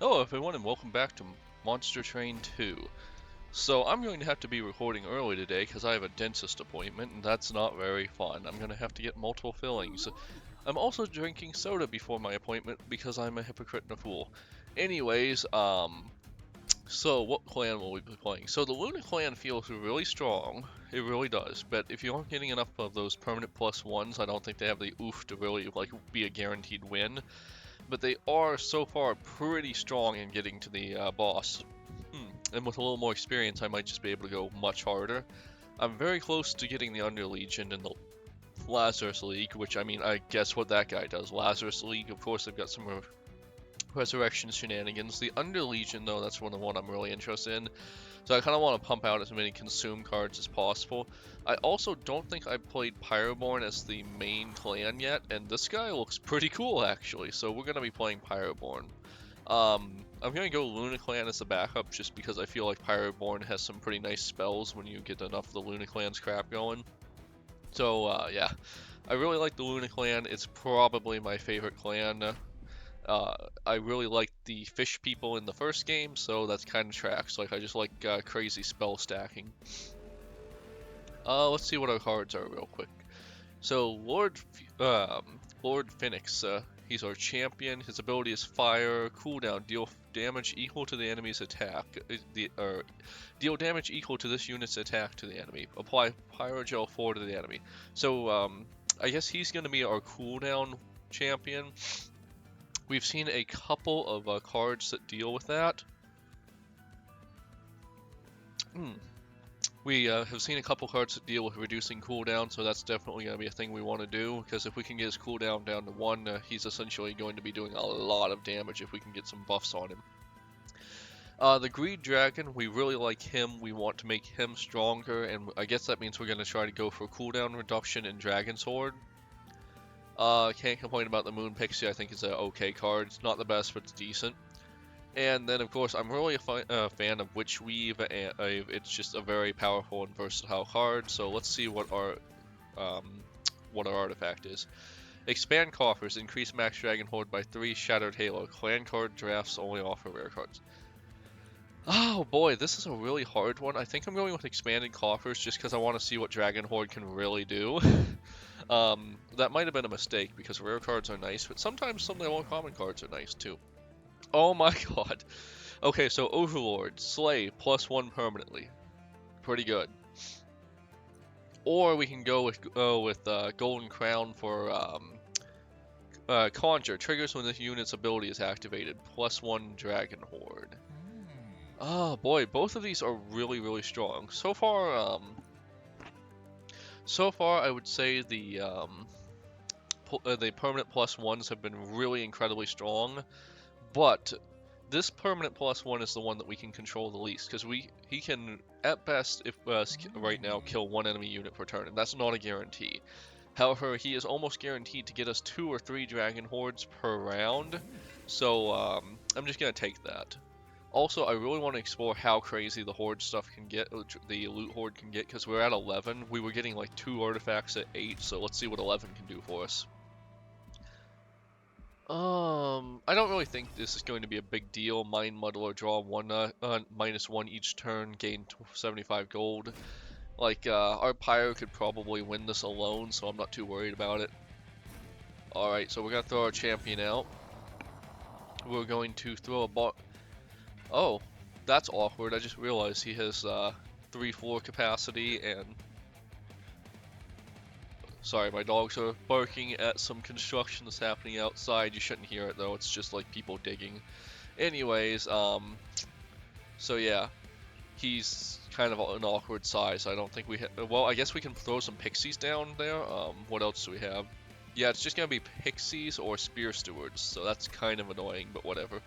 Hello everyone and welcome back to Monster Train 2. So I'm going to have to be recording early today because I have a dentist appointment and that's not very fun. I'm going to have to get multiple fillings. I'm also drinking soda before my appointment because I'm a hypocrite and a fool. Anyways, so what clan will we be playing? So the Luna clan feels really strong. It really does. But if you aren't getting enough of those permanent +1s, I don't think they have the oof to really be a guaranteed win. But they are so far pretty strong in getting to the boss. And with a little more experience, I might just be able to go much harder. I'm very close to getting the Under Legion in the Lazarus League, which, I mean, I guess what that guy does. Lazarus League, of course, they've got some resurrection shenanigans. The Under Legion, though, that's one I'm really interested in. So I kind of want to pump out as many consume cards as possible. I also don't think I played Pyroborn as the main clan yet, and this guy looks pretty cool actually, so we're going to be playing Pyroborn. I'm going to go Luna Clan as the backup just because I feel like Pyroborn has some pretty nice spells when you get enough of the Luna Clan's crap going. So yeah, I really like the Luna Clan. It's probably my favorite clan. I really like the fish people in the first game, so that's kind of tracks. Like, I just like crazy spell stacking. Let's see what our cards are real quick. So, Lord Phoenix, he's our champion. His ability is Fire, cooldown, deal damage equal to the enemy's attack. Deal damage equal to this unit's attack to the enemy. Apply Pyrogel 4 to the enemy. So, I guess he's going to be our cooldown champion. We've seen a couple of cards that deal with that. We have seen a couple cards that deal with reducing cooldown, so that's definitely going to be a thing we want to do, because if we can get his cooldown down to 1, he's essentially going to be doing a lot of damage if we can get some buffs on him. The Greed Dragon, we really like him. We want to make him stronger, and I guess that means we're going to try to go for cooldown reduction in Dragon Sword. Can't complain about the Moon Pixie. I think it's an okay card. It's not the best, but it's decent. And then, of course, I'm really a fan of Witch Weave, and it's just a very powerful and versatile card. So let's see what our artifact is. Expand coffers, increase max Dragon Horde by 3. Shattered Halo. Clan card drafts only offer rare cards. Oh boy, this is a really hard one. I think I'm going with expanded coffers just because I want to see what Dragon Horde can really do. That might have been a mistake because rare cards are nice, but sometimes some of the uncommon cards are nice too. Oh my god. Okay, so Overlord, Slay, +1 permanently. Pretty good. Or we can go with Golden Crown for Conjure. Triggers when this unit's ability is activated. +1 Dragon Horde. Oh boy, both of these are really strong. So far, I would say the permanent +1s have been really incredibly strong, but this permanent +1 is the one that we can control the least, because he can, at best, if right now, kill 1 enemy unit per turn, and that's not a guarantee. However, he is almost guaranteed to get us 2 or 3 Dragon Hordes per round, so I'm just going to take that. Also, I really want to explore how crazy the Horde stuff can get, the Loot Horde can get, because we're at 11. We were getting like 2 artifacts at 8, so let's see what 11 can do for us. I don't really think this is going to be a big deal. Mind Muddler, draw 1, -1 each turn, gain 75 gold. Like, our Pyro could probably win this alone, so I'm not too worried about it. Alright, so we're gonna throw our champion out. We're going to throw a bot. Oh, that's awkward. I just realized he has 3 floor capacity, and sorry, my dogs are barking at some construction that's happening outside. You shouldn't hear it though, it's just like people digging. Anyways, so yeah, he's kind of an awkward size. I don't think we well, I guess we can throw some pixies down there. What else do we have? Yeah, it's just gonna be pixies or spear stewards, so that's kind of annoying, but whatever.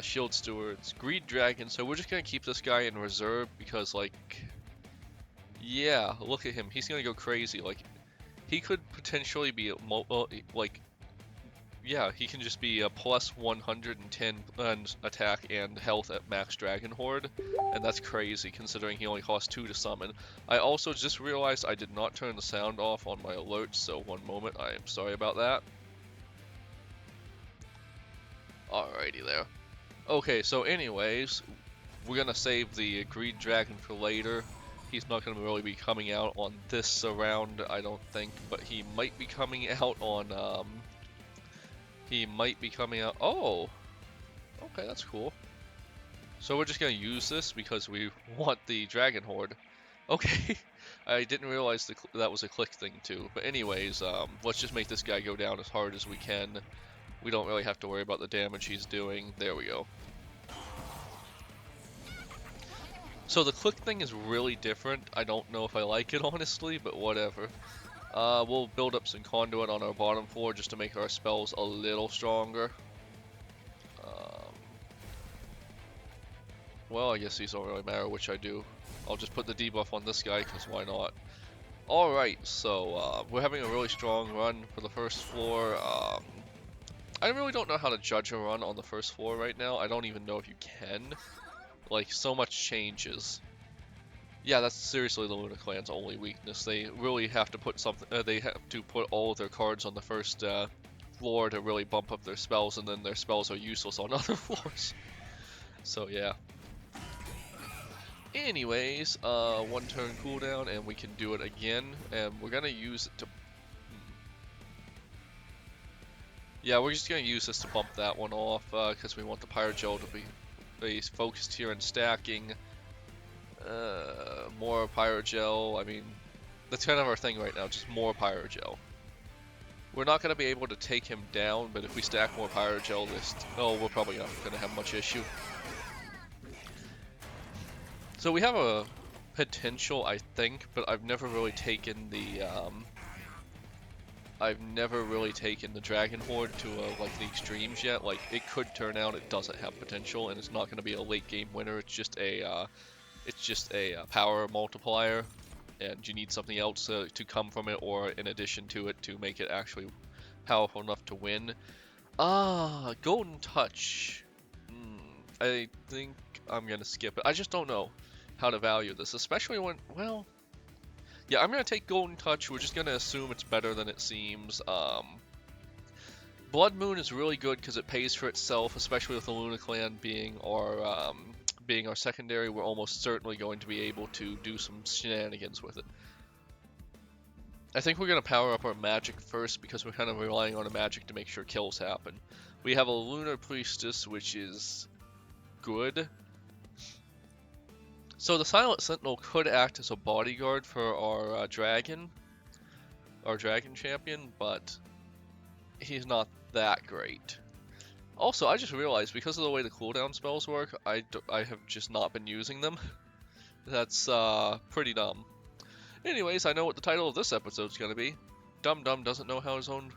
Shield stewards, Greed Dragon, so we're just gonna keep this guy in reserve because, like, yeah, look at him, he's gonna go crazy. Like, he could potentially be like, yeah, he can just be a +110 attack and health at max Dragon Horde, and that's crazy considering he only costs 2 to summon. I also just realized I did not turn the sound off on my alerts, so one moment, I am sorry about that. Alrighty there. Okay, so anyways, we're gonna save the green dragon for later. He's not gonna really be coming out on this round, I don't think, but he might be coming out on, he might be coming out. Oh! Okay, that's cool. So we're just gonna use this because we want the dragon horde. Okay, I didn't realize that was a click thing too. But anyways, let's just make this guy go down as hard as we can. We don't really have to worry about the damage he's doing. There we go. So the click thing is really different. I don't know if I like it honestly, but whatever. We'll build up some conduit on our bottom floor just to make our spells a little stronger. Well, I guess these don't really matter which I do. I'll just put the debuff on this guy, because why not? Alright, so we're having a really strong run for the first floor. I really don't know how to judge a run on the first floor right now. I don't even know if you can. Like, so much changes. Yeah, that's seriously the Luna Clan's only weakness. They really have to put something. They have to put all of their cards on the first floor to really bump up their spells, and then their spells are useless on other floors. So yeah. Anyways, 1 turn cooldown, and we can do it again, and we're gonna use it to. Yeah, we're just gonna use this to bump that one off, because we want the Pyre Gel to be focused here in stacking. More Pyre Gel. I mean, that's kind of our thing right now, just more Pyre Gel. We're not gonna be able to take him down, but if we stack more Pyre Gel, we're probably not gonna have much issue. So we have a potential, I think, but I've never really taken the Dragon Horde to like the extremes yet. Like, it could turn out it doesn't have potential, and it's not going to be a late game winner. It's just a power multiplier, and you need something else to come from it, or in addition to it, to make it actually powerful enough to win. Golden Touch. I think I'm gonna skip it. I just don't know how to value this, especially when, well, yeah, I'm gonna take Golden Touch. We're just gonna assume it's better than it seems. Blood Moon is really good because it pays for itself, especially with the Luna Clan being our secondary. We're almost certainly going to be able to do some shenanigans with it. I think we're gonna power up our magic first because we're kind of relying on a magic to make sure kills happen. We have a Lunar Priestess, which is good. So the Silent Sentinel could act as a bodyguard for our dragon champion, but he's not that great. Also, I just realized, because of the way the cooldown spells work, I have just not been using them. That's pretty dumb. Anyways, I know what the title of this episode's gonna be. Dum Dum doesn't know how his own.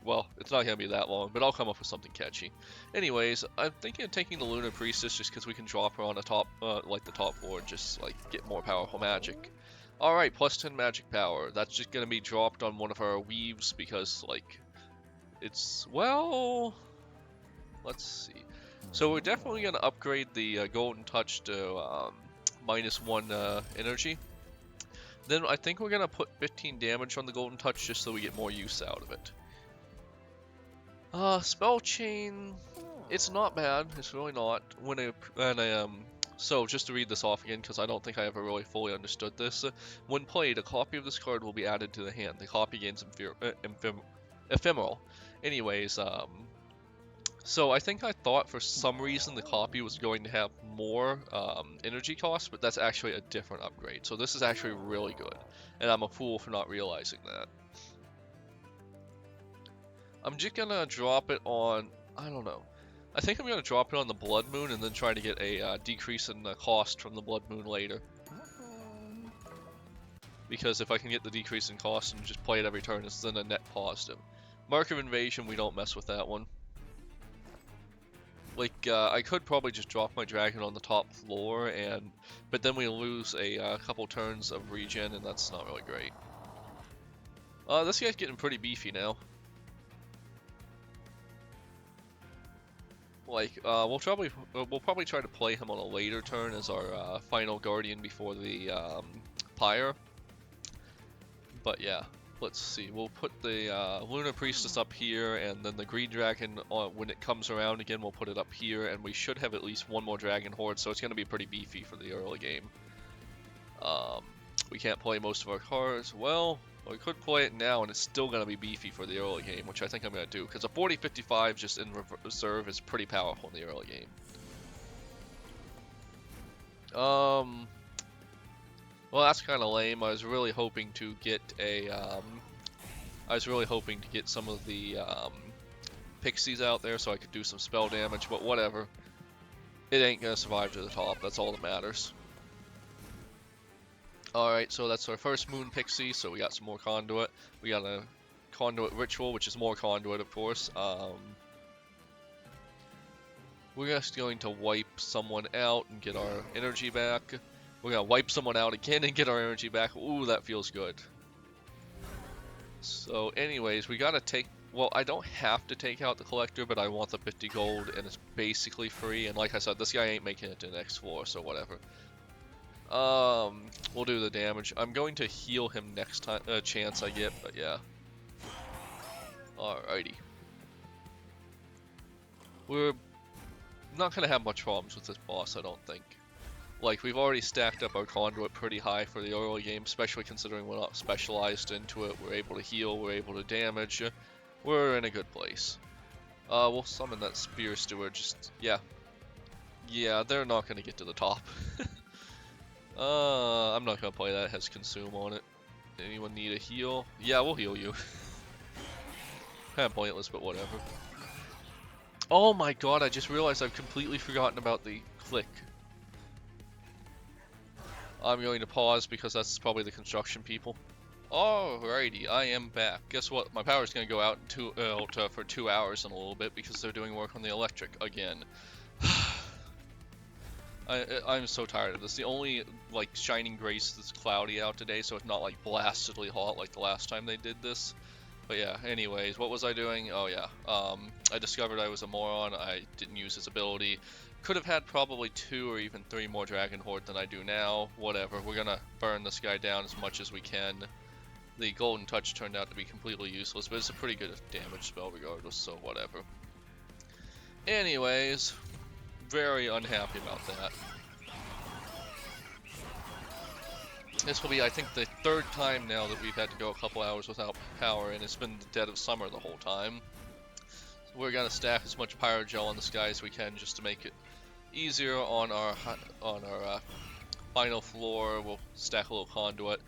Well, it's not gonna be that long, but I'll come up with something catchy. Anyways, I'm thinking of taking the Lunar Priestess just because we can drop her on the top floor and just like get more powerful magic. Alright, plus 10 magic power. That's just gonna be dropped on one of our weaves because, like, it's, well, let's see. So we're definitely gonna upgrade the Golden Touch to -1 energy. Then I think we're gonna put 15 damage on the Golden Touch just so we get more use out of it. Spell Chain, it's not bad. It's really not. So just to read this off again, because I don't think I ever really fully understood this. When played, a copy of this card will be added to the hand. The copy gains ephemeral. Anyways, so I think I thought for some reason the copy was going to have more energy cost, but that's actually a different upgrade. So this is actually really good, and I'm a fool for not realizing that. I'm just gonna drop it on, I don't know. I think I'm gonna drop it on the Blood Moon and then try to get a decrease in the cost from the Blood Moon later. Because if I can get the decrease in cost and just play it every turn, it's then a net positive. Mark of Invasion, we don't mess with that one. Like, I could probably just drop my dragon on the top floor, but then we lose a couple turns of regen, and that's not really great. This guy's getting pretty beefy now. Like, we'll probably try to play him on a later turn as our final guardian before the Pyre. But yeah, let's see, we'll put the Luna Priestess up here, and then the Green Dragon, when it comes around again, we'll put it up here, and we should have at least one more Dragon Horde, so it's going to be pretty beefy for the early game. We can't play most of our cards. Well, we could play it now, and it's still going to be beefy for the early game, which I think I'm going to do, because a 40-55 just in reserve is pretty powerful in the early game. Well, that's kind of lame. I was really hoping to get some of the pixies out there so I could do some spell damage, but whatever. It ain't gonna survive to the top. That's all that matters. Alright, so that's our first moon pixie, so we got some more conduit. We got a conduit ritual, which is more conduit, of course. We're just going to wipe someone out and get our energy back. We're gonna wipe someone out again and get our energy back. Ooh, that feels good. So anyways, we gotta take... Well, I don't have to take out the collector, but I want the 50 gold, and it's basically free. And like I said, this guy ain't making it to the next floor, so whatever. We'll do the damage. I'm going to heal him next time, chance I get, but yeah. Alrighty. We're not gonna have much problems with this boss, I don't think. Like, we've already stacked up our conduit pretty high for the early game, especially considering we're not specialized into it. We're able to heal, we're able to damage. We're in a good place. We'll summon that Spear Steward, just, yeah. Yeah, they're not gonna get to the top. I'm not gonna play that, it has Consume on it. Anyone need a heal? Yeah, we'll heal you. Kinda pointless, but whatever. Oh my god, I just realized I've completely forgotten about the click. I'm going to pause because that's probably the construction people. Alrighty, I am back. Guess what? My power's going to go out for 2 hours in a little bit because they're doing work on the electric again. I'm so tired of this. The only, like, shining grace that's cloudy out today, so it's not, like, blastedly hot like the last time they did this. But yeah, anyways, what was I doing? Oh yeah, I discovered I was a moron. I didn't use his ability. Could have had probably 2 or even 3 more Dragon Horde than I do now. Whatever, we're gonna burn this guy down as much as we can. The Golden Touch turned out to be completely useless, but it's a pretty good damage spell regardless, so whatever. Anyways, very unhappy about that. This will be, I think, the 3rd time now that we've had to go a couple hours without power, and it's been the dead of summer the whole time. So we're gonna stack as much Pyrogel on the sky as we can just to make it easier on our final floor. We'll stack a little conduit.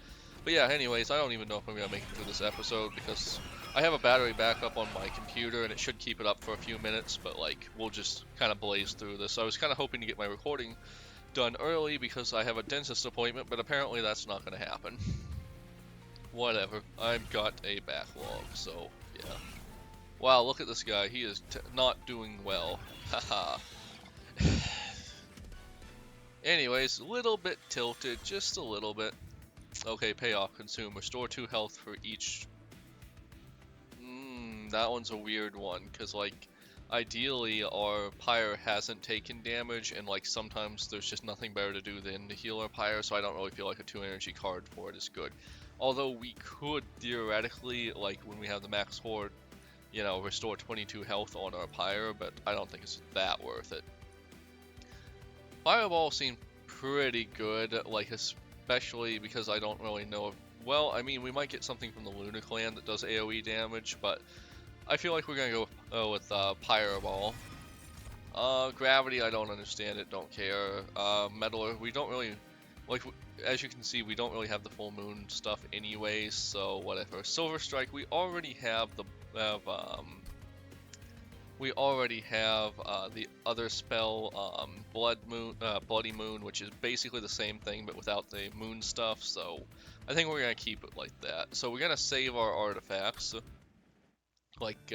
But yeah, anyways, I don't even know if I'm gonna make it through this episode because I have a battery backup on my computer and it should keep it up for a few minutes, but like, we'll just kind of blaze through this. I was kind of hoping to get my recording done early because I have a dentist appointment, but apparently that's not gonna happen. Whatever, I've got a backlog, so yeah. Wow, look at this guy, he is not doing well. Haha. Anyways, a little bit tilted, just a little bit. Okay, payoff, consume. Restore 2 health for each. That one's a weird one, because, like, ideally our Pyre hasn't taken damage, and, like, sometimes there's just nothing better to do than to heal our Pyre, so I don't really feel like a 2 energy card for it is good. Although we could, theoretically, like, when we have the max horde, you know, restore 22 health on our Pyre, but I don't think it's that worth it. Fireball seemed pretty good, like, especially because I don't really know if, well, I mean, we might get something from the Luna clan that does AoE damage, but I feel like we're gonna go with Pyreball. Gravity, I don't understand it, don't care. Meddler, we don't really, like, as you can see, we don't really have the full moon stuff anyway, so whatever. Silver Strike, we already have the other spell, Bloody Moon, which is basically the same thing but without the moon stuff, so I think we're gonna keep it like that. So we're gonna save our artifacts. Like,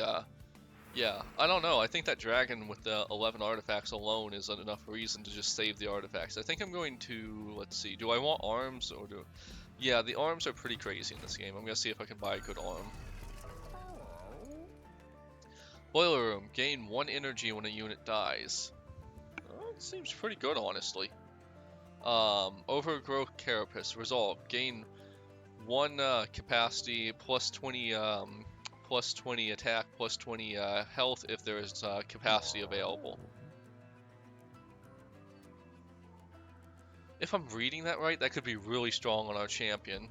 yeah, I don't know, I think that dragon with the 11 artifacts alone is enough reason to just save the artifacts. I think I'm going to, let's see, do I want arms or do... Yeah, the arms are pretty crazy in this game. I'm gonna see if I can buy a good arm. Boiler Room, gain 1 energy when a unit dies. Oh, it seems pretty good, honestly. Overgrowth Carapace, resolve, gain 1 capacity, plus 20 plus 20 attack, plus 20 health if there is capacity available. If I'm reading that right, that could be really strong on our champion.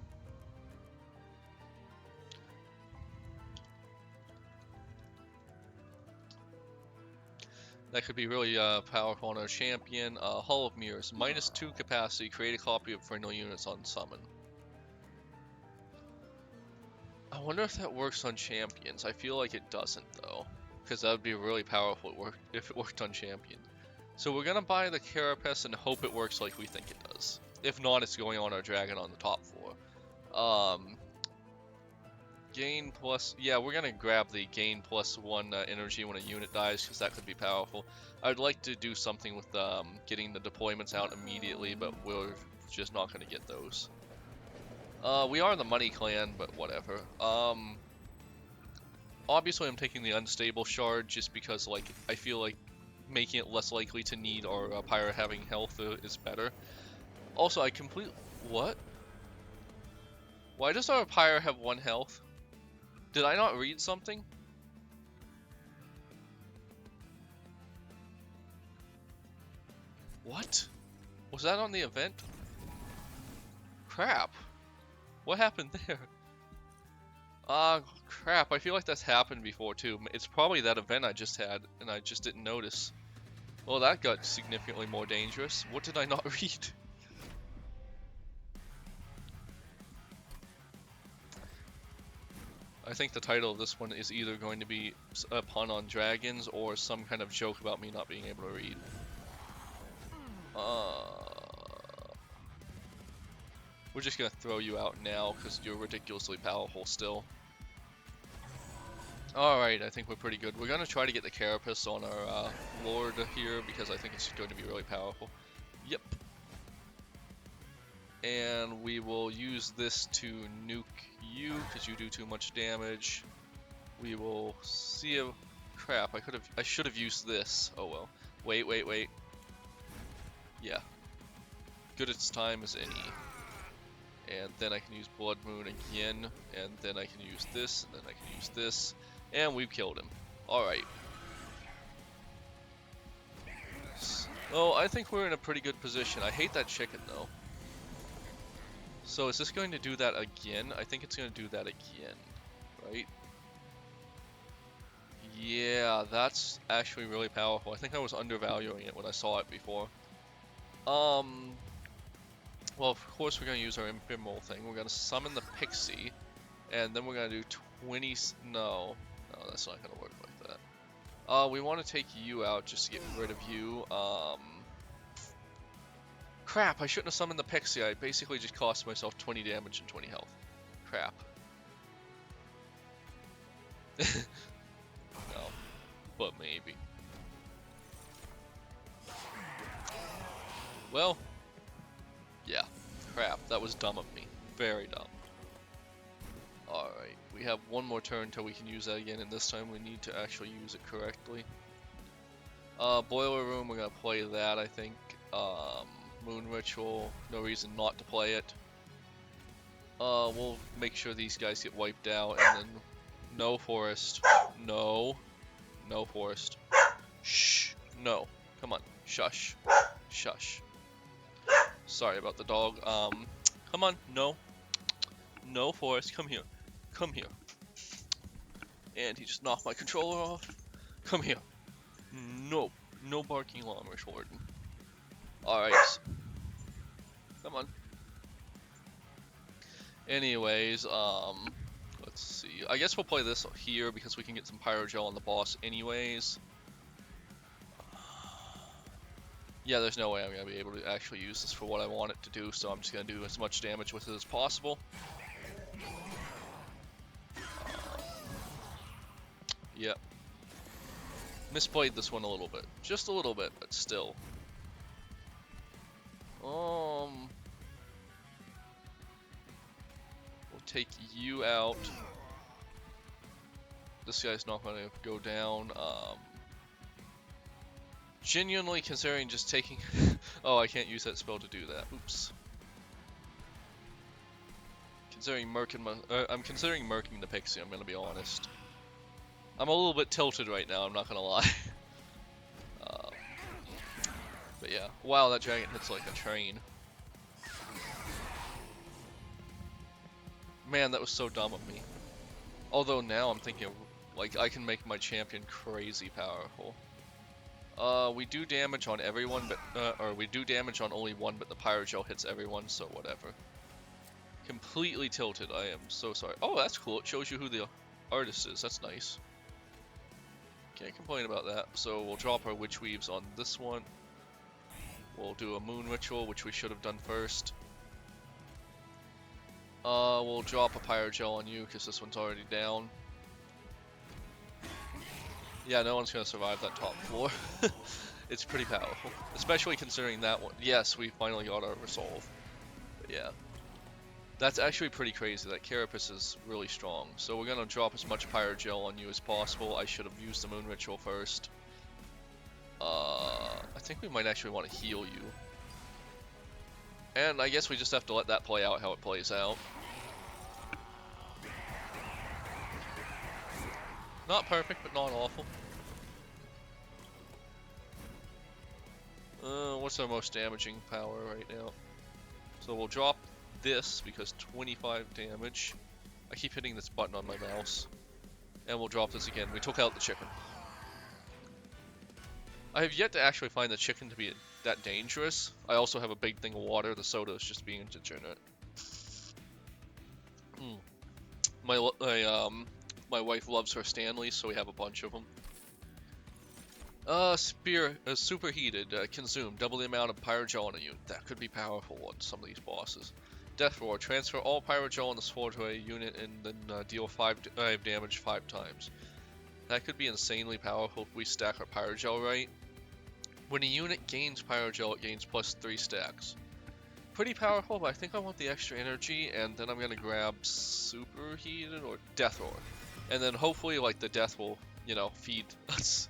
That could be really powerful on our champion. Hall of Mirrors, -2 capacity, create a copy of friendly units on summon. I wonder if that works on champions. I feel like it doesn't though, because that would be really powerful if it worked on champion. So we're gonna buy the Carapace and hope it works like we think it does. If not, it's going on our dragon on the top floor. Gain plus, yeah, we're gonna grab the gain +1 energy when a unit dies, because that could be powerful. I'd like to do something with getting the deployments out immediately, but we're just not gonna get those. We are the money clan, but whatever. Obviously I'm taking the unstable shard just because, like, I feel like making it less likely to need our Pyre having health is better. Also, what? Why does our Pyre have 1 health? Did I not read something? What? Was that on the event? Crap. What happened there? Crap. I feel like that's happened before too. It's probably that event I just had and I just didn't notice. Well, that got significantly more dangerous. What did I not read? I think the title of this one is either going to be a pun on dragons or some kind of joke about me not being able to read. We're just gonna throw you out now because you're ridiculously powerful still. Alright, I think we're pretty good. We're gonna try to get the Carapace on our Lord here because I think it's going to be really powerful. Yep. And we will use this to nuke you because you do too much damage. We will see if... Crap, I should have used this. Oh well. Wait. Yeah. Good as time as any. And then I can use Blood Moon again, and then I can use this, and then I can use this, and we've killed him. Alright. So, I think we're in a pretty good position. I hate that chicken, though. So, is this going to do that again? I think it's going to do that again, right? Yeah, that's actually really powerful. I think I was undervaluing it when I saw it before. Well, of course we're going to use our ephemeral thing. We're going to summon the Pixie, and then we're going to do 20... No, that's not going to work like that. We want to take you out just to get rid of you. Crap, I shouldn't have summoned the Pixie. I basically just cost myself 20 damage and 20 health. Crap. No, but maybe. Well, yeah. Crap, that was dumb of me. Very dumb. Alright, we have one more turn until we can use that again, and this time we need to actually use it correctly. Boiler Room, we're gonna play that, I think. Moon Ritual, no reason not to play it. We'll make sure these guys get wiped out, and then... No Forest. No. No Forest. Shh. No. Come on. Shush. Shush. Sorry about the dog. Come on. No. No Forest. Come here. Come here. And he just knocked my controller off. Come here. No. No barking llamas, Warden. Alright. Come on. Anyways, let's see. I guess we'll play this here because we can get some Pyrogel on the boss anyways. Yeah, there's no way I'm going to be able to actually use this for what I want it to do, so I'm just going to do as much damage with it as possible. Yep. Misplayed this one a little bit. Just a little bit, but still. We'll take you out. This guy's not going to go down. Genuinely considering just taking... Oh, I can't use that spell to do that. Oops. I'm considering murking the Pixie, I'm gonna be honest. I'm a little bit tilted right now, I'm not gonna lie. uh, but yeah. Wow, that dragon hits like a train. Man, that was so dumb of me. Although now I'm thinking, like, I can make my champion crazy powerful. We do damage on everyone, but, or we do damage on only one, but the Pyro Gel hits everyone, so whatever. Completely tilted, I am so sorry. Oh, that's cool, it shows you who the artist is, that's nice. Can't complain about that. So we'll drop our Witch Weaves on this one. We'll do a Moon Ritual, which we should have done first. We'll drop a Pyro Gel on you, because this one's already down. Yeah, no one's gonna survive that top floor. It's pretty powerful, especially considering that one. Yes, we finally got our resolve. But yeah, that's actually pretty crazy. That Carapace is really strong. So we're gonna drop as much Pyro Gel on you as possible. I should have used the Moon Ritual first. I think we might actually want to heal you. And I guess we just have to let that play out how it plays out. Not perfect, but not awful. What's our most damaging power right now? So we'll drop this because 25 damage. I keep hitting this button on my mouse. And we'll drop this again. We took out the chicken. I have yet to actually find the chicken to be that dangerous. I also have a big thing of water. The soda is just being degenerate. My wife loves her Stanleys, so we have a bunch of them. Spear, superheated, consume, double the amount of Pyrogel on a unit. That could be powerful on some of these bosses. Death Roar, transfer all Pyrogel on the sword to a unit and then deal 5 damage 5 times. That could be insanely powerful if we stack our Pyrogel right. When a unit gains Pyrogel, it gains plus 3 stacks. Pretty powerful, but I think I want the extra energy, and then I'm gonna grab superheated or Death Roar. And then hopefully, like, the death will, you know, feed us.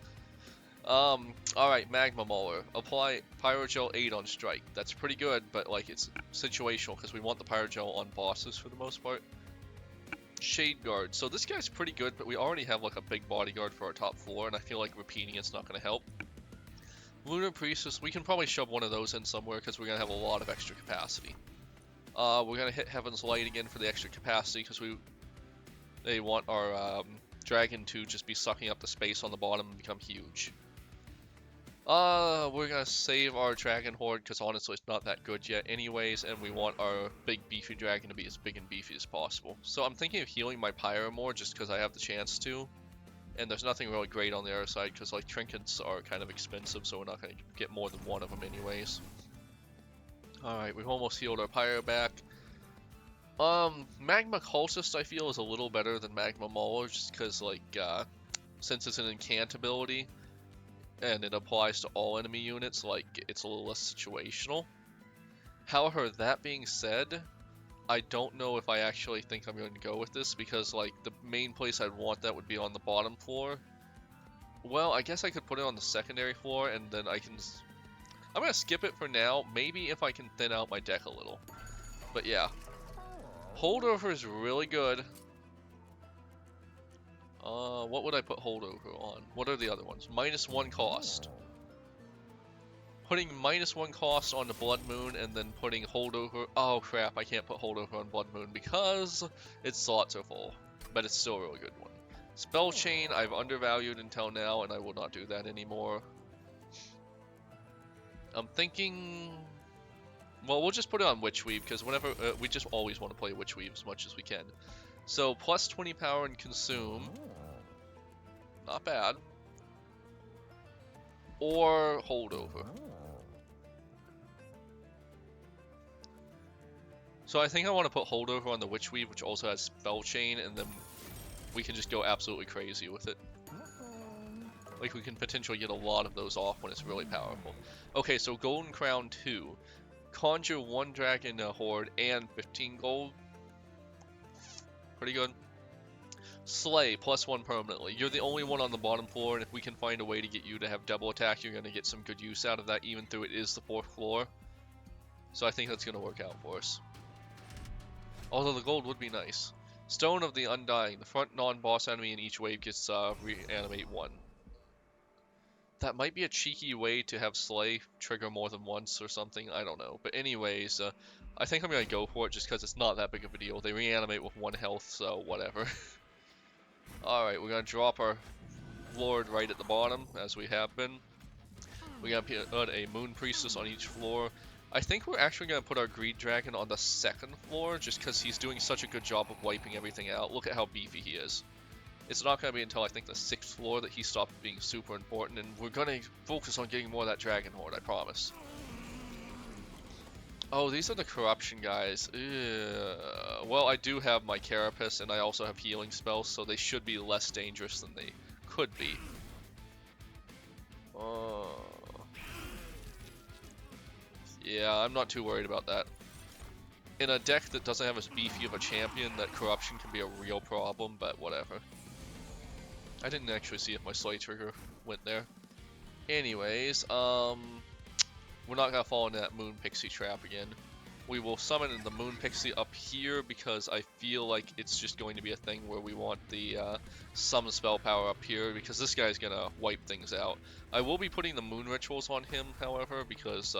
Alright, Magma Mauler. Apply Pyrogel 8 on strike. That's pretty good, but, like, it's situational, because we want the Pyrogel on bosses for the most part. Shade Guard. So this guy's pretty good, but we already have, like, a big bodyguard for our top floor, and I feel like repeating it's not going to help. Lunar Priestess. We can probably shove one of those in somewhere, because we're going to have a lot of extra capacity. We're going to hit Heaven's Light again for the extra capacity, because they want our dragon to just be sucking up the space on the bottom and become huge. We're gonna save our dragon horde because honestly it's not that good yet anyways, and we want our big beefy dragon to be as big and beefy as possible. So I'm thinking of healing my Pyro more just because I have the chance to. And there's nothing really great on the other side because like trinkets are kind of expensive, so we're not gonna get more than one of them anyways. Alright, we've almost healed our Pyro back. Magma Cultist I feel is a little better than Magma Mauler just because like, since it's an incant ability, and it applies to all enemy units, like, it's a little less situational. However, that being said, I don't know if I actually think I'm going to go with this, because, like, the main place I'd want that would be on the bottom floor. Well, I guess I could put it on the secondary floor, and then I'm gonna skip it for now, maybe if I can thin out my deck a little. But yeah. Holdover is really good. What would I put holdover on? What are the other ones? -1 cost. Putting -1 cost on the Blood Moon and then putting holdover. Oh crap, I can't put holdover on Blood Moon because its slots are full. But it's still a really good one. Spell Chain I've undervalued until now, and I will not do that anymore. I'm thinking. Well, we'll just put it on Witch Weave because whenever we just always want to play Witch Weave as much as we can. So plus 20 power and consume. Not bad. Or holdover. So I think I want to put holdover on the Witch Weave, which also has Spell Chain, and then we can just go absolutely crazy with it. Like we can potentially get a lot of those off when it's really powerful. Okay, so Golden Crown 2. Conjure 1 dragon horde and 15 gold. Pretty good. Slay, +1 permanently. You're the only one on the bottom floor, and if we can find a way to get you to have double attack, you're going to get some good use out of that, even though it is the 4th floor. So I think that's going to work out for us. Although the gold would be nice. Stone of the Undying. The front non-boss enemy in each wave gets reanimate 1. That might be a cheeky way to have Slay trigger more than once or something. I don't know. But anyways, I think I'm going to go for it just because it's not that big of a deal. They reanimate with 1 health, so whatever. Alright, we're going to drop our Lord right at the bottom, as we have been. We're going to put a Moon Priestess on each floor. I think we're actually going to put our Greed Dragon on the 2nd floor, just because he's doing such a good job of wiping everything out. Look at how beefy he is. It's not going to be until I think the 6th floor that he stops being super important, and we're going to focus on getting more of that Dragon Horde, I promise. Oh, these are the corruption guys. Well, I do have my Carapace, and I also have healing spells, so they should be less dangerous than they could be. Yeah, I'm not too worried about that. In a deck that doesn't have as beefy of a champion, that corruption can be a real problem, but whatever. I didn't actually see if my Slay trigger went there. Anyways, we're not gonna fall into that Moon Pixie trap again. We will summon the Moon Pixie up here because I feel like it's just going to be a thing where we want the some spell power up here because this guy's gonna wipe things out. I will be putting the Moon Rituals on him, however, because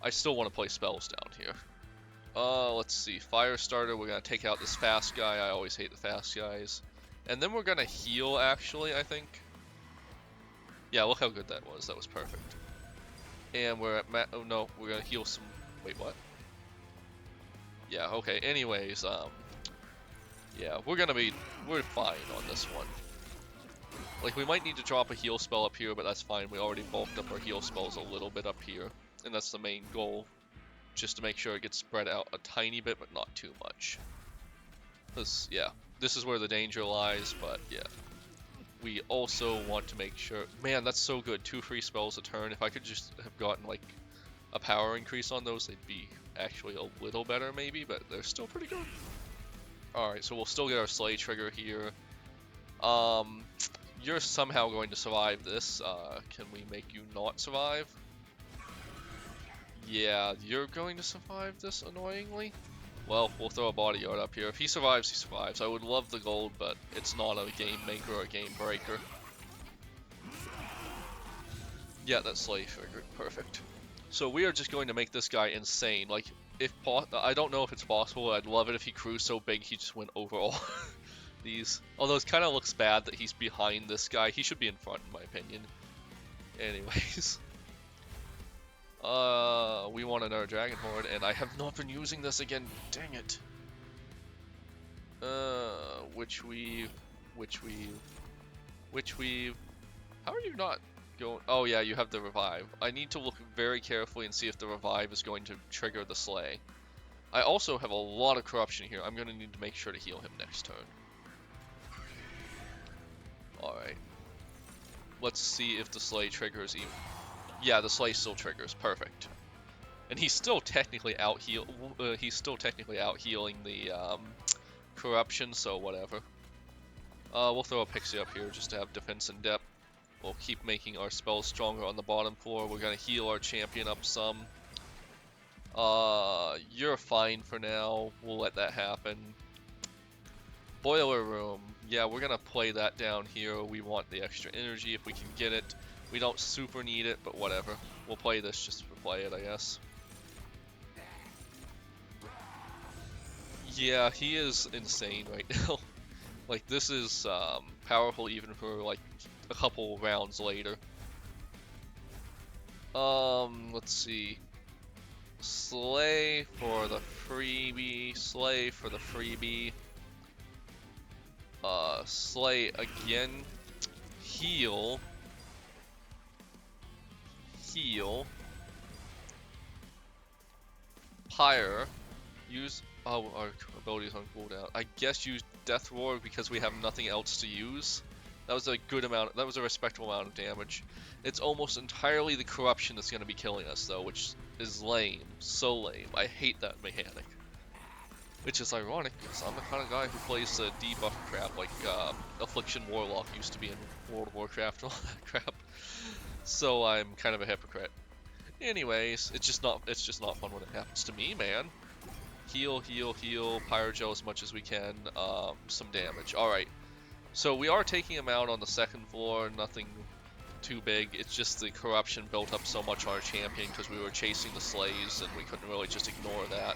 I still want to play spells down here. Let's see. Firestarter, we're going to take out this fast guy. I always hate the fast guys. And then we're going to heal, actually, I think. Yeah, look how good that was. That was perfect. And we're at oh no, we're going to heal some... Wait, what? Yeah, okay. Anyways, yeah, we're fine on this one. Like, we might need to drop a heal spell up here, but that's fine. We already bulked up our heal spells a little bit up here. And that's the main goal, just to make sure it gets spread out a tiny bit, but not too much. Because, yeah, this is where the danger lies, but yeah. We also want to make sure... Man, that's so good. 2 free spells a turn. If I could just have gotten, like, a power increase on those, they'd be actually a little better, maybe, but they're still pretty good. Alright, so we'll still get our Slay trigger here. You're somehow going to survive this. Can we make you not survive? Yeah, you're going to survive this, annoyingly. Well, we'll throw a bodyguard up here. If he survives, he survives. I would love the gold, but it's not a game maker or a game breaker. Yeah, that's Slay triggered. Perfect. So we are just going to make this guy insane. Like, I don't know if it's possible. I'd love it if he grew so big he just went over all these. Although it kind of looks bad that he's behind this guy. He should be in front, in my opinion. Anyways. We want another Dragon Horde, and I have not been using this again. Dang it. Which weave. How are you not going? Oh yeah, you have the revive. I need to look very carefully and see if the revive is going to trigger the Slay. I also have a lot of corruption here. I'm gonna need to make sure to heal him next turn. Alright. Let's see if the Slay triggers even. Yeah, the Slay still triggers. Perfect. And he's still technically out healing the corruption, so whatever. We'll throw a Pixie up here just to have defense and depth. We'll keep making our spells stronger on the bottom floor. We're gonna heal our champion up some. You're fine for now. We'll let that happen. Boiler Room. Yeah, we're gonna play that down here. We want the extra energy if we can get it. We don't super need it, but whatever. We'll play this just to play it, I guess. Yeah, he is insane right now. Like, this is powerful even for, like, a couple rounds later. Let's see. Slay for the freebie. Slay for the freebie. Slay again. Heal. Heal. Pyre. Use... Oh, our abilities on cooldown. I guess use Death Roar because we have nothing else to use. That was a good amount. That was a respectable amount of damage. It's almost entirely the corruption that's going to be killing us, though, which is lame. So lame. I hate that mechanic. Which is ironic because I'm the kind of guy who plays the debuff crap like Affliction Warlock used to be in World of Warcraft and all that crap. So I'm kind of a hypocrite. Anyways, it's just not fun when it happens to me, man. Heal, heal, heal, Pyrogel as much as we can, some damage. Alright, so we are taking him out on the second floor, nothing too big. It's just the corruption built up so much on our champion because we were chasing the slays and we couldn't really just ignore that.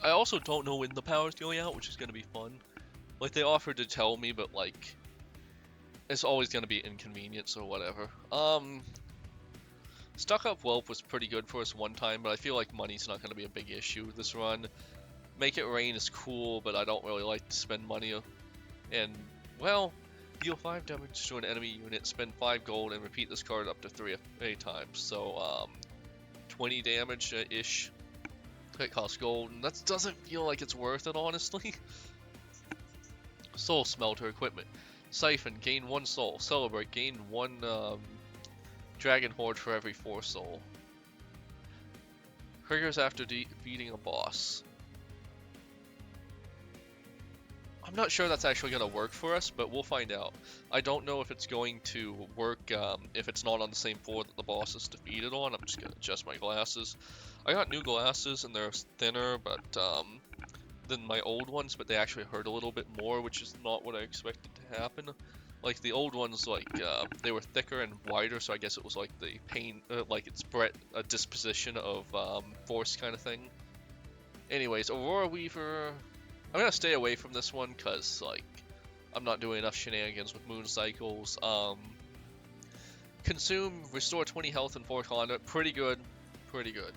I also don't know when the power's going out, which is going to be fun. Like, they offered to tell me, but, like, it's always going to be inconvenient, so whatever. Stuck Up Whelp was pretty good for us one time, but I feel like money's not going to be a big issue this run. Make It Rain is cool, but I don't really like to spend money. And, well, deal 5 damage to an enemy unit, spend 5 gold, and repeat this card up to 3 times. So, 20 damage-ish. It costs gold, and that doesn't feel like it's worth it, honestly. Soul Smelter equipment. Siphon, gain 1 soul. Celebrate, gain 1 Dragon Horde for every 4 soul. Triggers after defeating a boss. I'm not sure that's actually going to work for us, but we'll find out. I don't know if it's going to work if it's not on the same floor that the boss is defeated on. I'm just going to adjust my glasses. I got new glasses and they're thinner than my old ones, but they actually hurt a little bit more, which is not what I expected to happen. Like, the old ones, like, they were thicker and wider, so I guess it was like the pain, like it's a disposition of force kind of thing. Anyways, Aurora Weaver, I'm gonna stay away from this one, cause, like, I'm not doing enough shenanigans with moon cycles. Consume, restore 20 health and 4 conduct, pretty good, pretty good.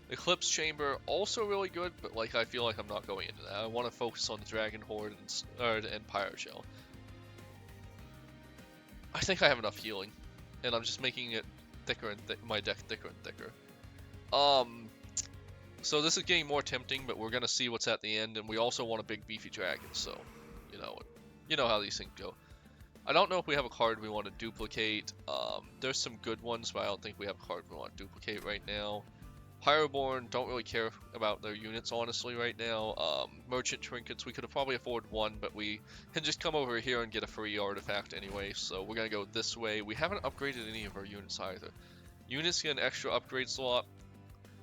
Eclipse Chamber, also really good, but like I feel like I'm not going into that. I want to focus on the Dragon Horde and Pyrogel. I think I have enough healing, and I'm just making it thicker and my deck thicker and thicker. So this is getting more tempting, but we're gonna see what's at the end, and we also want a big beefy dragon. So, you know how these things go. I don't know if we have a card we want to duplicate. There's some good ones, but I don't think we have a card we want to duplicate right now. Pyroborn, don't really care about their units, honestly, right now. Merchant Trinkets, we could probably afford 1, but we can just come over here and get a free artifact anyway, so we're going to go this way. We haven't upgraded any of our units either. Units get an extra upgrade slot.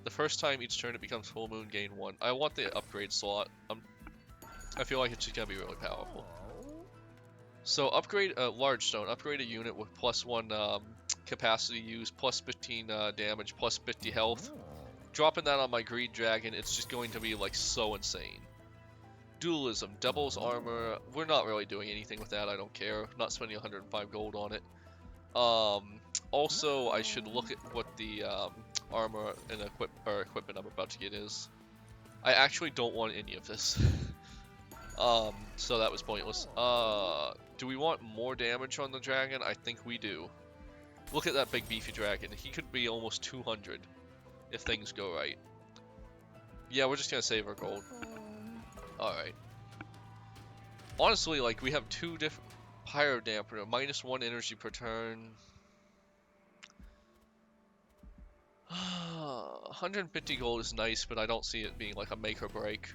The first time each turn it becomes full moon, gain 1. I want the upgrade slot. I feel like it's just going to be really powerful. So upgrade a large stone, upgrade a unit with +1 capacity use, +15 damage, +50 health. Dropping that on my Greed Dragon, it's just going to be like so insane. Dualism, doubles armor. We're not really doing anything with that, I don't care. Not spending 105 gold on it. Also, I should look at what the armor and equipment I'm about to get is. I actually don't want any of this. So that was pointless. Do we want more damage on the dragon? I think we do. Look at that big beefy dragon. He could be almost 200 if things go right. Yeah, we're just gonna save our gold. Alright. Honestly, like, we have 2 different Pyro Dampener, -1 energy per turn. 150 gold is nice, but I don't see it being like a make or break.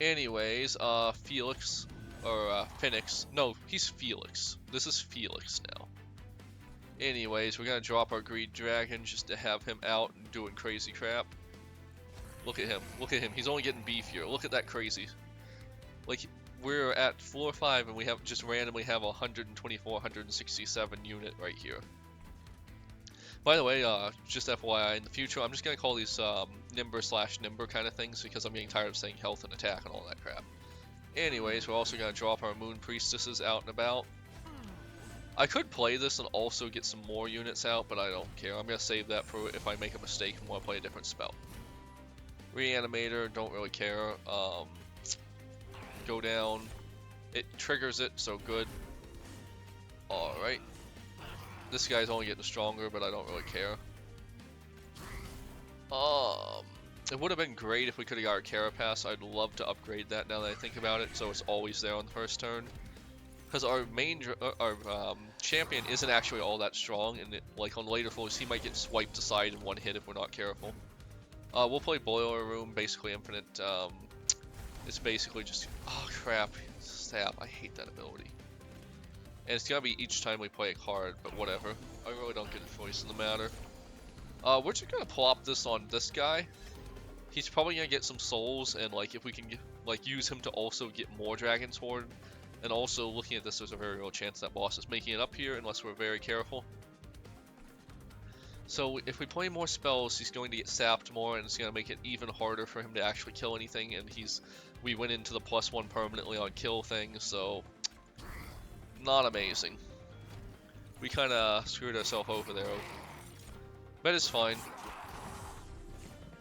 Anyways, Felix, or Phoenix. No, he's Felix. This is Felix now. Anyways, we're gonna drop our Greed Dragon just to have him out and doing crazy crap. Look at him. Look at him. He's only getting beefier. Look at that crazy. Like, we're at floor 5 and we have just randomly have a 124, 167 unit right here. By the way, just FYI, in the future, I'm just gonna call these Nimber/Nimber kind of things because I'm getting tired of saying health and attack and all that crap. Anyways, we're also gonna drop our Moon Priestesses out and about. I could play this and also get some more units out, but I don't care. I'm going to save that for if I make a mistake and want to play a different spell. Reanimator, don't really care. Go down. It triggers it, so good. Alright. This guy's only getting stronger, but I don't really care. It would have been great if we could have got our Carapace. I'd love to upgrade that now that I think about it, so it's always there on the first turn. Because our champion isn't actually all that strong, and like on later floors, he might get swiped aside in one hit if we're not careful. We'll play Boiler Room, basically infinite It's basically just, oh crap, stab. I hate that ability. And it's gotta be each time we play a card, but whatever. I really don't get a choice in the matter. We're just gonna plop this on this guy. He's probably gonna get some souls, and like if we can get, like use him to also get more Dragon's Horde. And also looking at this, there's a very real chance that boss is making it up here unless we're very careful. So if we play more spells, he's going to get sapped more, and it's going to make it even harder for him to actually kill anything. And we went into the +1 permanently on kill things, so not amazing. We kind of screwed ourselves over there, but it's fine.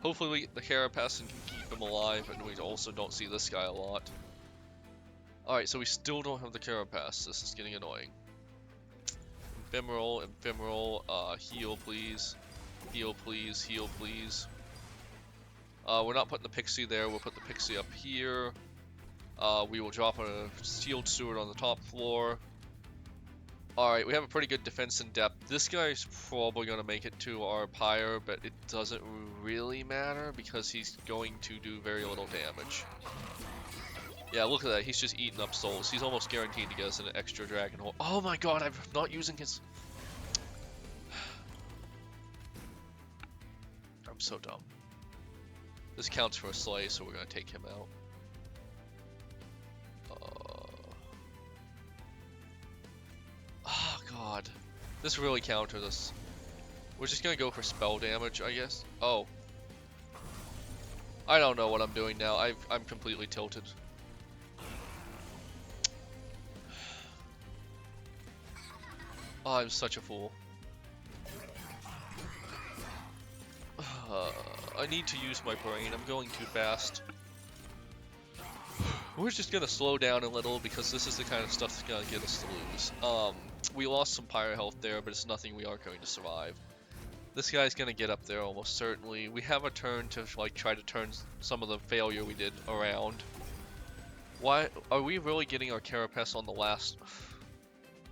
Hopefully we get the Carapace and can keep him alive, and we also don't see this guy a lot. Alright, so we still don't have the Carapace. This is getting annoying. Ephemeral, heal please. Heal please, heal please. We're not putting the Pixie there, we'll put the Pixie up here. We will drop a Sealed Steward on the top floor. Alright, we have a pretty good defense in depth. This guy's probably going to make it to our Pyre, but it doesn't really matter because he's going to do very little damage. Yeah, look at that. He's just eating up souls. He's almost guaranteed to get us an extra Dragon Horde. Oh my god, I'm not using his... I'm so dumb. This counts for a slay, so we're going to take him out. Oh god. This really counters us. We're just going to go for spell damage, I guess. Oh. I don't know what I'm doing now. I'm completely tilted. Oh, I'm such a fool. I need to use my brain. I'm going too fast. We're just gonna slow down a little because this is the kind of stuff that's gonna get us to lose. We lost some pyro health there, but it's nothing we aren't going to survive. This guy's gonna get up there almost certainly. We have a turn to like try to turn some of the failure we did around. Why are we really getting our Carapace on the last?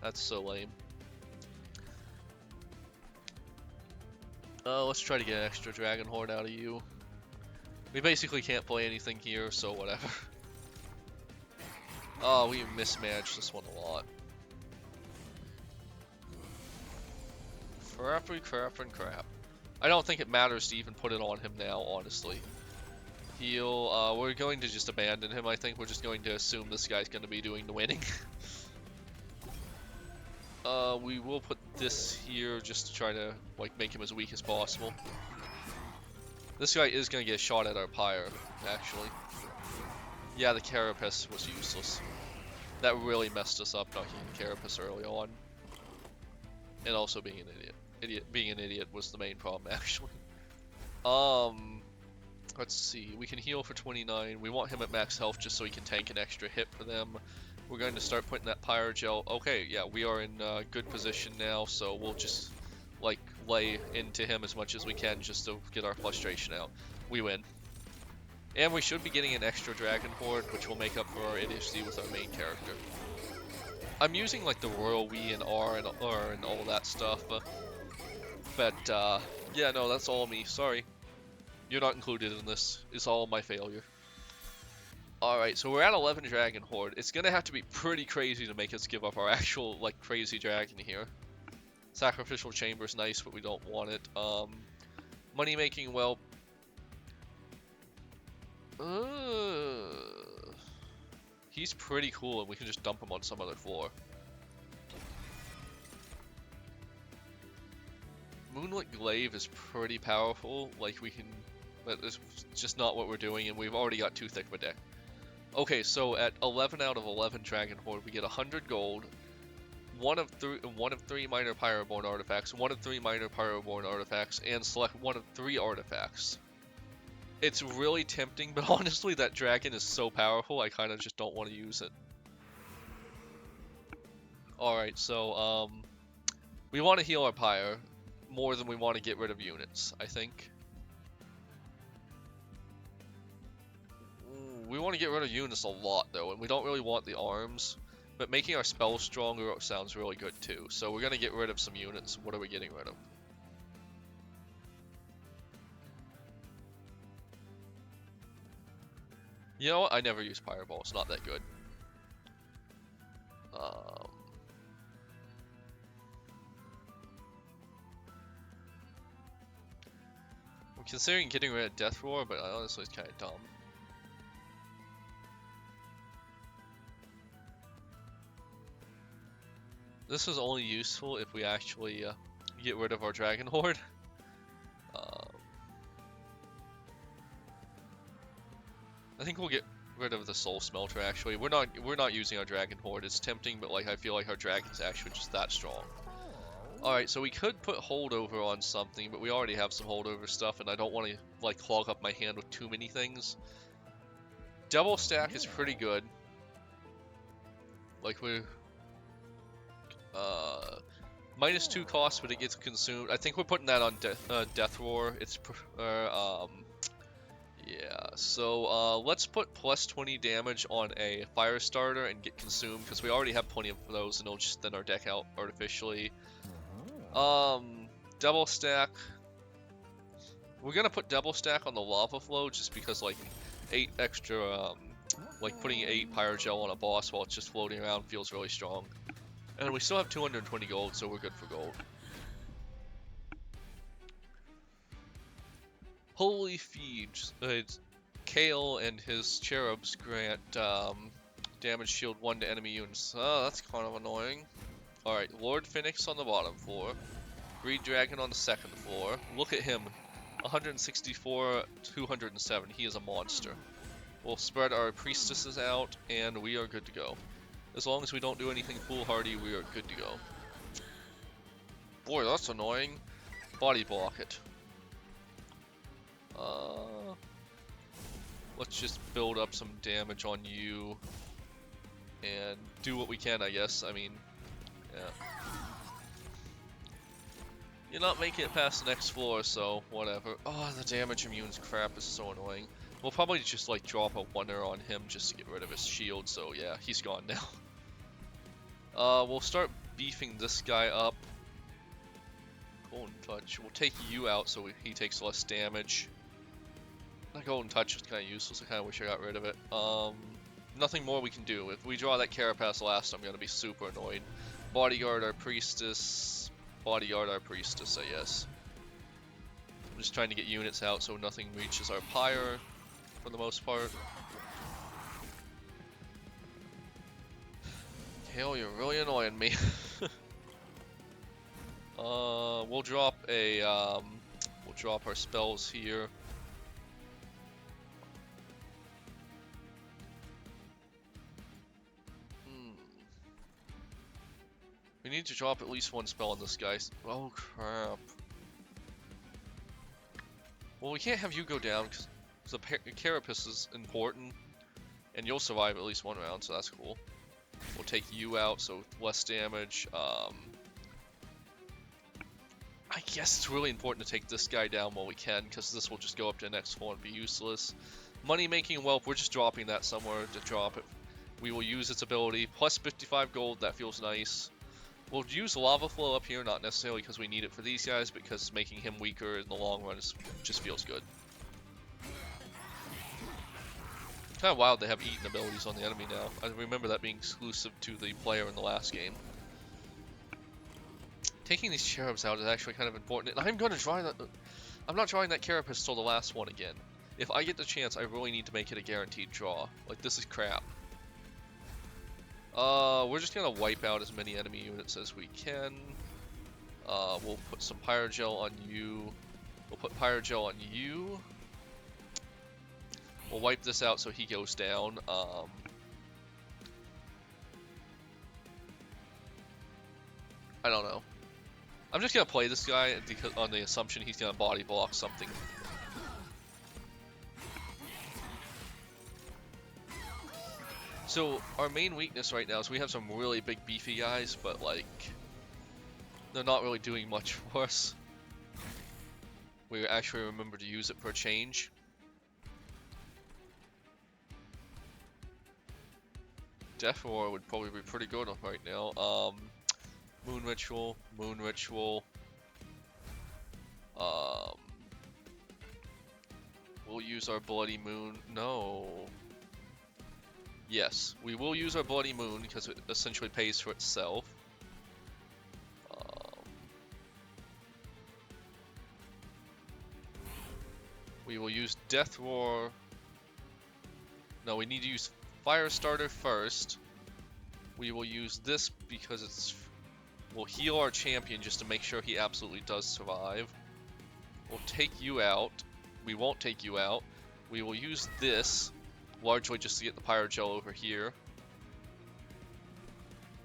That's so lame. Let's try to get an extra Dragon Horde out of you. We basically can't play anything here, so whatever. Oh, we mismanaged this one a lot. Crap. I don't think it matters to even put it on him now, honestly. Heal, we're going to just abandon him, I think. We're just going to assume this guy's going to be doing the winning. We will put this here just to try to, like, make him as weak as possible. This guy is going to get a shot at our Pyre, actually. Yeah, the Carapace was useless. That really messed us up, knocking the Carapace early on. And also being an idiot. Being an idiot was the main problem, actually. Let's see. We can heal for 29. We want him at max health just so he can tank an extra hit for them. We're going to start putting that Pyre Gel. Okay, yeah, we are in good position now, so we'll just, like, lay into him as much as we can just to get our frustration out. We win. And we should be getting an extra Dragon Horde, which will make up for our idiocy with our main character. I'm using, like, the Royal We and R and all that stuff, but yeah, no, that's all me. Sorry. You're not included in this. It's all my failure. Alright, so we're at 11 Dragon Horde. It's gonna have to be pretty crazy to make us give up our actual, like, crazy dragon here. Sacrificial Chamber's nice, but we don't want it. Money making, well... he's pretty cool, and we can just dump him on some other floor. Moonlit Glaive is pretty powerful, like we can... But it's just not what we're doing, and we've already got too thick of a deck. Okay, so at 11 out of 11 Dragon Horde, we get 100 gold, one of three minor Pyroborn artifacts, one of 3 minor Pyroborn artifacts, and select one of 3 artifacts. It's really tempting, but honestly, that dragon is so powerful, I kind of just don't want to use it. Alright, so, we want to heal our Pyre more than we want to get rid of units, I think. We want to get rid of units a lot, though, and we don't really want the arms. But making our spells stronger sounds really good, too. So we're going to get rid of some units. What are we getting rid of? You know what? I never use Fireball. It's not that good. Um, I'm considering getting rid of Death Roar, but honestly, it's kind of dumb. This is only useful if we actually get rid of our Dragon Horde. I think we'll get rid of the Soul Smelter. Actually, we're not using our Dragon Horde. It's tempting, but like I feel like our dragon's actually just that strong. All right, so we could put holdover on something, but we already have some holdover stuff, and I don't want to like clog up my hand with too many things. Double stack is pretty good. Like we're -2 cost, but it gets consumed. I think we're putting that on Death Roar. It's yeah. So let's put +20 damage on a fire starter and get consumed because we already have plenty of those, and it'll just thin our deck out artificially. Double stack. We're gonna put double stack on the lava flow just because like 8 extra, like putting 8 pyre gel on a boss while it's just floating around feels really strong. And we still have 220 gold, so we're good for gold. Holy Feeds. Kale and his cherubs grant damage shield 1 to enemy units. Oh, that's kind of annoying. Alright, Lord Phoenix on the bottom floor. Greed Dragon on the second floor. Look at him. 164, 207. He is a monster. We'll spread our priestesses out, and we are good to go. As long as we don't do anything foolhardy, we are good to go. Boy, that's annoying. Body block it. Let's just build up some damage on you and do what we can, I guess. I mean, yeah. You're not making it past the next floor, so whatever. Oh, the damage immune's crap is so annoying. We'll probably just like drop a wonder on him just to get rid of his shield, so yeah, he's gone now. We'll start beefing this guy up. Golden Touch. We'll take you out so he takes less damage. That Golden Touch was kind of useless. I kind of wish I got rid of it. Nothing more we can do. If we draw that Carapace last, I'm going to be super annoyed. Bodyguard our Priestess. Bodyguard our Priestess, I guess. I'm just trying to get units out so nothing reaches our Pyre, for the most part. Hell, you're really annoying me. We'll drop our spells here. We need to drop at least one spell on this guy. Oh crap. Well, we can't have you go down because the Carapace is important, and you'll survive at least one round, so that's cool. We'll take you out, so less damage. I guess it's really important to take this guy down while we can, because this will just go up to the next floor and be useless. Money making whelp, we're just dropping that somewhere to drop it. We will use its ability. Plus 55 gold, that feels nice. We'll use Lava Flow up here, not necessarily because we need it for these guys, because making him weaker in the long run just feels good. Kind of wild they have eaten abilities on the enemy now. I remember that being exclusive to the player in the last game. Taking these cherubs out is actually kind of important, and I'm gonna try that. I'm not trying that Carapace till the last one again. If I get the chance, I really need to make it a guaranteed draw. Like, this is crap. We're just gonna wipe out as many enemy units as we can. We'll put some Pyre Gel on you. We'll put Pyre Gel on you. We'll wipe this out so he goes down. I don't know. I'm just gonna play this guy because on the assumption he's gonna body block something. So our main weakness right now is we have some really big beefy guys, but like they're not really doing much for us. We actually remember to use it for a change. Death Roar would probably be pretty good right now. Moon Ritual, Moon Ritual. We'll use our Bloody Moon. No. Yes, we will use our Bloody Moon because it essentially pays for itself. We will use Death Roar. No, we need to use Fire Starter first. We will use this because we'll heal our champion just to make sure he absolutely does survive. We'll take you out. We won't take you out. We will use this largely just to get the Pyro Gel over here.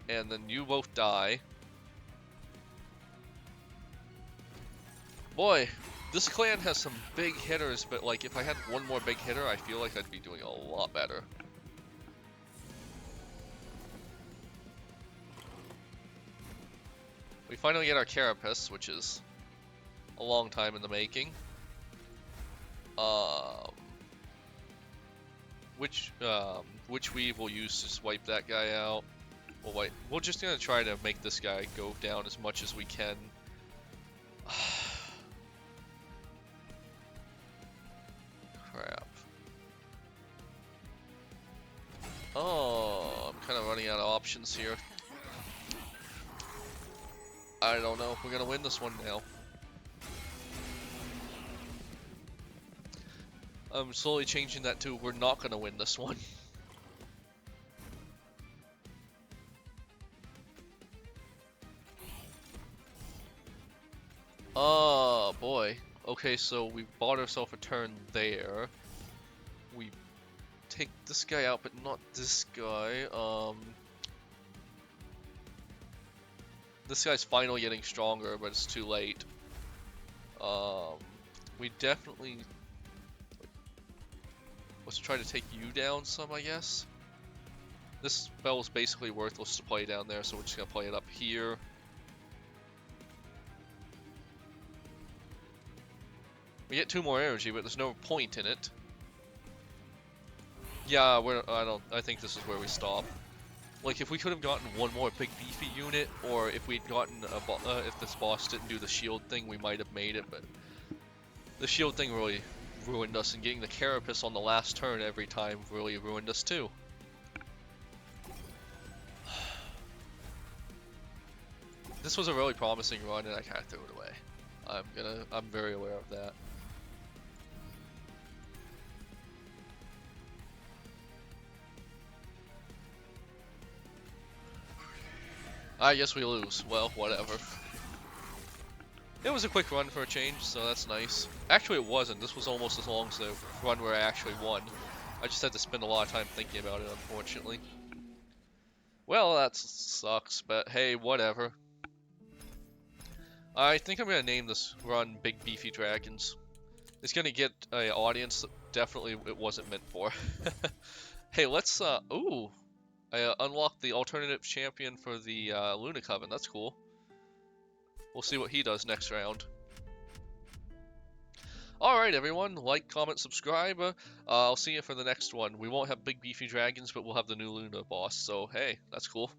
And then you both die. Boy, this clan has some big hitters, but like if I had one more big hitter, I feel like I'd be doing a lot better. We finally get our Carapace, which is a long time in the making. Which weave we'll use to swipe that guy out. We're just gonna try to make this guy go down as much as we can. Crap. Oh, I'm kind of running out of options here. I don't know if we're gonna win this one now. I'm slowly changing that to we're not gonna win this one. Oh boy. Okay, so we bought ourselves a turn there. We take this guy out, but not this guy. This guy's finally getting stronger, but it's too late. We definitely... Let's try to take you down some, I guess. This spell is basically worthless to play down there, so we're just gonna play it up here. We get 2 more energy, but there's no point in it. Yeah, I think this is where we stop. Like, if we could have gotten one more big beefy unit, or if we'd gotten if this boss didn't do the shield thing, we might have made it, but the shield thing really ruined us, and getting the Carapace on the last turn every time really ruined us too. This was a really promising run, and I kind of threw it away. I'm very aware of that. I guess we lose. Well, whatever. It was a quick run for a change, so that's nice. Actually, it wasn't. This was almost as long as the run where I actually won. I just had to spend a lot of time thinking about it, unfortunately. Well, that sucks, but hey, whatever. I think I'm going to name this run Big Beefy Dragons. It's going to get an audience that definitely it wasn't meant for. Hey, let's, ooh. I unlocked the alternative champion for the Luna Coven. That's cool. We'll see what he does next round. Alright everyone, like, comment, subscribe. I'll see you for the next one. We won't have Big Beefy Dragons, but we'll have the new Luna boss, so hey, that's cool.